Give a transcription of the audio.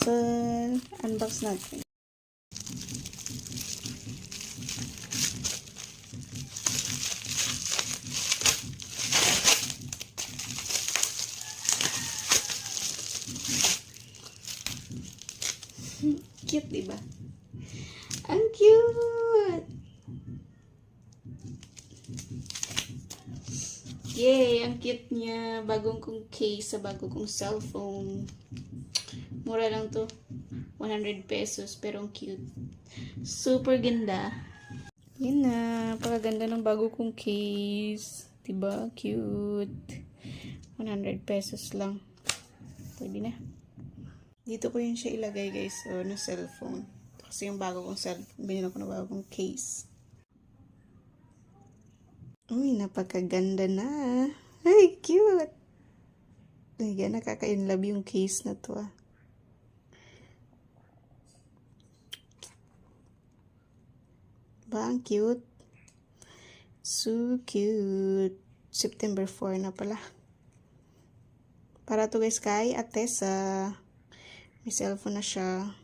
Unbox natin. Cute, diba? Ang cute! Yay! Ang cute niya. Bagong kong case sa bago kong cellphone. Mura lang to. 100 pesos. Pero ang cute. Super ganda. Yun na. Pakaganda ng bago kong case. Diba? Cute. 100 pesos lang. Pwede na. Dito ko yun siya ilagay, guys. So, na cellphone. Ito kasi yung bago kong cellphone. Binila ko na bagong case. Uy, napakaganda na. Ay, cute. Ay, nakaka-inlove yung case na to, ah. Ba, ang cute. So cute. September 4 na pala. Para to, guys, kay Ate Tessa. May cellphone na siya.